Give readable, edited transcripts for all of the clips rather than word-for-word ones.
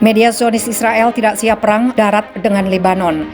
Media Zionis Israel tidak siap perang darat dengan Lebanon.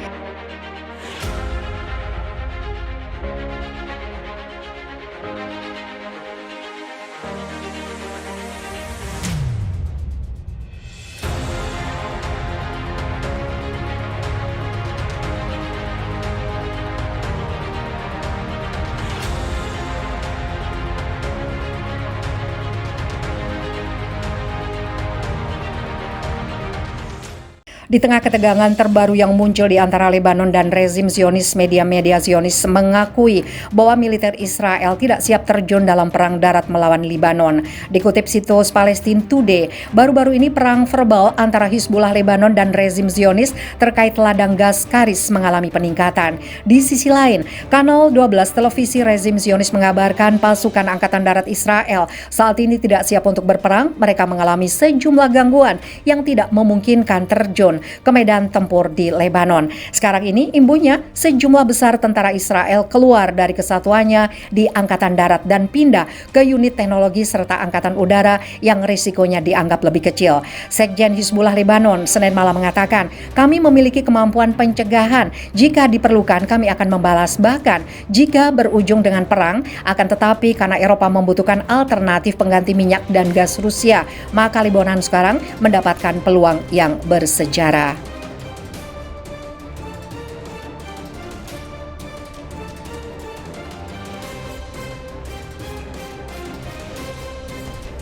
Di tengah ketegangan terbaru yang muncul di antara Lebanon dan rezim Zionis, media Zionis mengakui bahwa militer Israel tidak siap terjun dalam perang darat melawan Lebanon. Dikutip situs Palestine Today, baru-baru ini perang verbal antara Hizbullah Lebanon dan rezim Zionis terkait ladang gas Karis mengalami peningkatan. Di sisi lain, Kanal 12 televisi rezim Zionis mengabarkan pasukan Angkatan Darat Israel saat ini tidak siap untuk berperang. Mereka mengalami sejumlah gangguan yang tidak memungkinkan terjun ke medan tempur di Lebanon. Sekarang ini imbunya sejumlah besar tentara Israel keluar dari kesatuannya di Angkatan Darat dan pindah ke unit teknologi serta Angkatan Udara yang risikonya dianggap lebih kecil. Sekjen Hizbullah Lebanon Senin malam mengatakan, kami memiliki kemampuan pencegahan. Jika diperlukan kami akan membalas, bahkan jika berujung dengan perang. Akan tetapi karena Eropa membutuhkan alternatif pengganti minyak dan gas Rusia, maka Lebanon sekarang mendapatkan peluang yang bersejarah.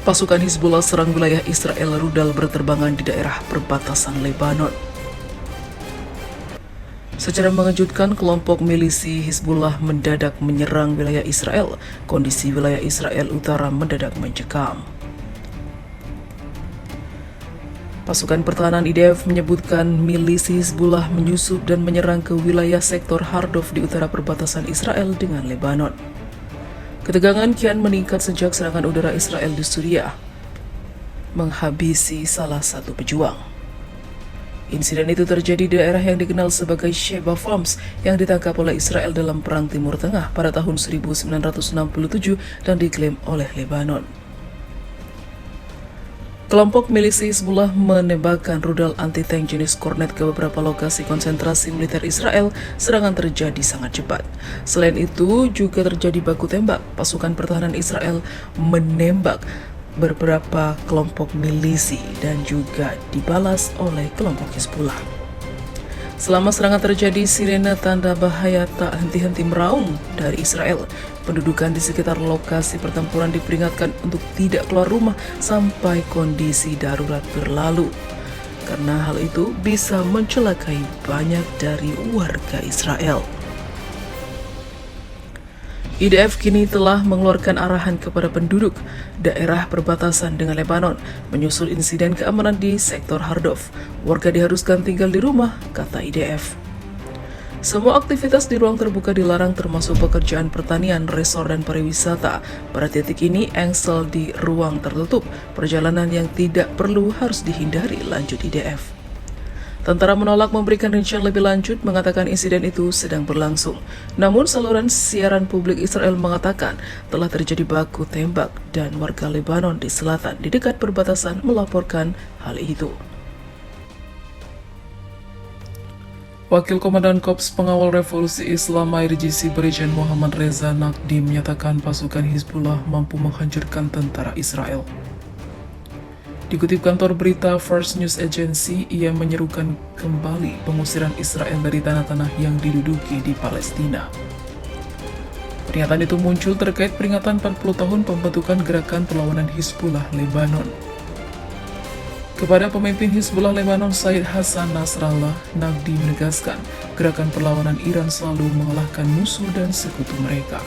Pasukan Hizbullah serang wilayah Israel rudal berterbangan di daerah perbatasan Lebanon. Secara mengejutkan, kelompok milisi Hizbullah mendadak menyerang wilayah Israel. Kondisi wilayah Israel Utara mendadak mencekam. Pasukan pertahanan IDF menyebutkan milisi Hizbullah menyusup dan menyerang ke wilayah sektor Hardov di utara perbatasan Israel dengan Lebanon. Ketegangan kian meningkat sejak serangan udara Israel di Suriah menghabisi salah satu pejuang. Insiden itu terjadi di daerah yang dikenal sebagai Sheba Farms yang ditangkap oleh Israel dalam Perang Timur Tengah pada tahun 1967 dan diklaim oleh Lebanon. Kelompok milisi Hizbullah menembakkan rudal anti-tank jenis Kornet ke beberapa lokasi konsentrasi militer Israel. Serangan terjadi sangat cepat. Selain itu, juga terjadi baku tembak. Pasukan pertahanan Israel menembak beberapa kelompok milisi dan juga dibalas oleh kelompok Hizbullah. Selama serangan terjadi, sirene tanda bahaya tak henti-henti meraung dari Israel. Pendudukan di sekitar lokasi pertempuran diperingatkan untuk tidak keluar rumah sampai kondisi darurat berlalu. Karena hal itu bisa mencelakai banyak dari warga Israel. IDF kini telah mengeluarkan arahan kepada penduduk daerah perbatasan dengan Lebanon menyusul insiden keamanan di sektor Hardov. Warga diharuskan tinggal di rumah, kata IDF. Semua aktivitas di ruang terbuka dilarang termasuk pekerjaan pertanian, resor, dan pariwisata. Pada titik ini, engsel di ruang tertutup. Perjalanan yang tidak perlu harus dihindari, lanjut IDF. Tentara menolak memberikan rincian lebih lanjut, mengatakan insiden itu sedang berlangsung. Namun saluran siaran publik Israel mengatakan telah terjadi baku tembak dan warga Lebanon di selatan di dekat perbatasan melaporkan hal itu. Wakil Komandan Korps Pengawal Revolusi Islam IRGC Brigjen Muhammad Reza Naqdi menyatakan pasukan Hizbullah mampu menghancurkan tentara Israel. Dikutip kantor berita First News Agency, ia menyerukan kembali pengusiran Israel dari tanah-tanah yang diduduki di Palestina. Pernyataan itu muncul terkait peringatan 40 tahun pembentukan gerakan perlawanan Hizbullah Lebanon. Kepada pemimpin Hizbullah Lebanon Said Hassan Nasrallah, Naqdi menegaskan gerakan perlawanan Iran selalu mengalahkan musuh dan sekutu mereka.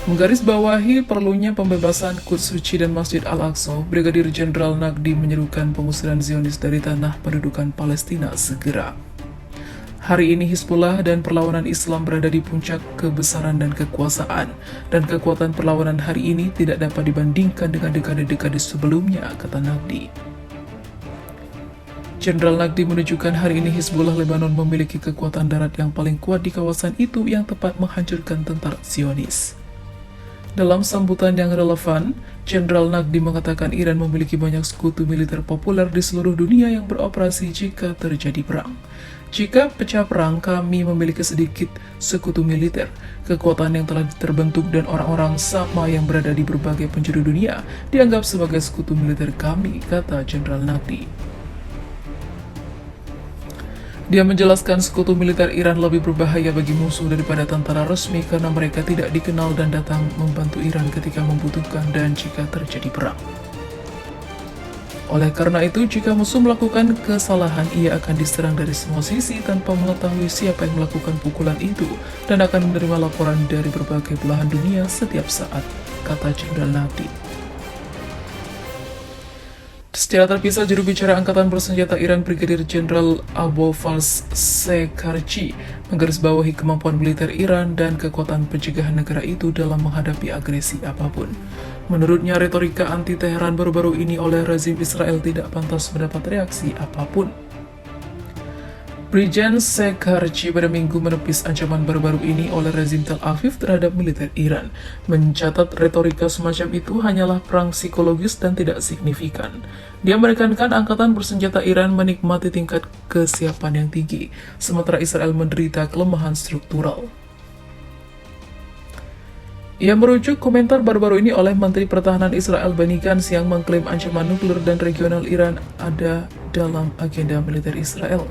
Menggarisbawahi perlunya pembebasan Quds Suci dan Masjid Al-Aqsa, Brigadir Jenderal Naqdi menyerukan pengusiran Zionis dari tanah pendudukan Palestina segera. Hari ini Hizbullah dan perlawanan Islam berada di puncak kebesaran dan kekuasaan, dan kekuatan perlawanan hari ini tidak dapat dibandingkan dengan dekade-dekade sebelumnya, kata Naqdi. Jenderal Naqdi menunjukkan hari ini Hizbullah Lebanon memiliki kekuatan darat yang paling kuat di kawasan itu yang tepat menghancurkan tentara Zionis. Dalam sambutan yang relevan, Jenderal Nagdi mengatakan Iran memiliki banyak sekutu militer populer di seluruh dunia yang beroperasi jika terjadi perang. Jika pecah perang, kami memiliki sedikit sekutu militer, kekuatan yang telah terbentuk dan orang-orang sama yang berada di berbagai penjuru dunia dianggap sebagai sekutu militer kami, kata Jenderal Nagdi. Dia menjelaskan sekutu militer Iran lebih berbahaya bagi musuh daripada tentara resmi karena mereka tidak dikenal dan datang membantu Iran ketika membutuhkan dan jika terjadi perang. Oleh karena itu, jika musuh melakukan kesalahan, ia akan diserang dari semua sisi tanpa mengetahui siapa yang melakukan pukulan itu dan akan menerima laporan dari berbagai belahan dunia setiap saat, kata Jenderal Nagdi. Secara terpisah, juru bicara Angkatan Bersenjata Iran Brigadir Jenderal Abolfazl Shekarchi menggarisbawahi kemampuan militer Iran dan kekuatan pencegahan negara itu dalam menghadapi agresi apapun. Menurutnya, retorika anti-Teheran baru-baru ini oleh rezim Israel tidak pantas mendapat reaksi apapun. Brigjen Shekarchi pada Minggu menepis ancaman baru-baru ini oleh rezim Tel Aviv terhadap militer Iran, mencatat retorika semacam itu hanyalah perang psikologis dan tidak signifikan. Dia menekankan Angkatan Bersenjata Iran menikmati tingkat kesiapan yang tinggi, sementara Israel menderita kelemahan struktural. Ia merujuk komentar baru-baru ini oleh Menteri Pertahanan Israel Benny Gantz yang mengklaim ancaman nuklir dan regional Iran ada dalam agenda militer Israel.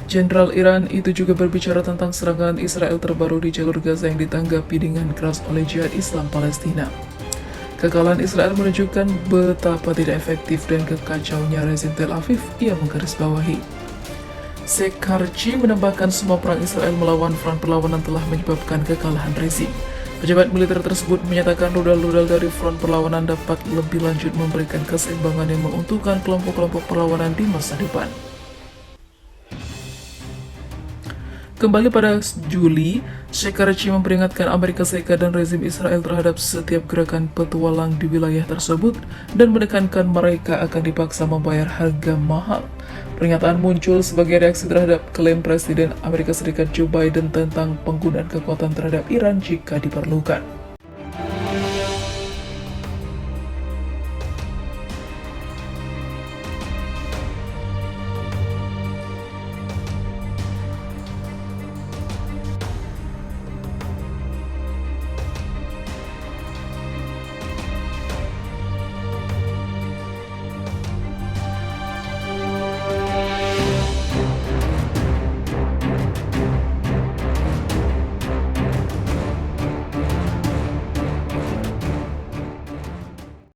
Jenderal Iran itu juga berbicara tentang serangan Israel terbaru di jalur Gaza yang ditanggapi dengan keras oleh Jihad Islam Palestina. Kekalahan Israel menunjukkan betapa tidak efektif dan kekacaunya rezim Tel Aviv, ia menggarisbawahi. Shekarchi menambahkan semua perang Israel melawan front perlawanan telah menyebabkan kekalahan rezim. Pejabat militer tersebut menyatakan rudal-rudal dari front perlawanan dapat lebih lanjut memberikan keseimbangan yang menguntungkan kelompok-kelompok perlawanan di masa depan. Kembali pada Juli, Shekarchi memperingatkan Amerika Serikat dan rezim Israel terhadap setiap gerakan petualang di wilayah tersebut dan menekankan mereka akan dipaksa membayar harga mahal. Pernyataan muncul sebagai reaksi terhadap klaim Presiden Amerika Serikat Joe Biden tentang penggunaan kekuatan terhadap Iran jika diperlukan.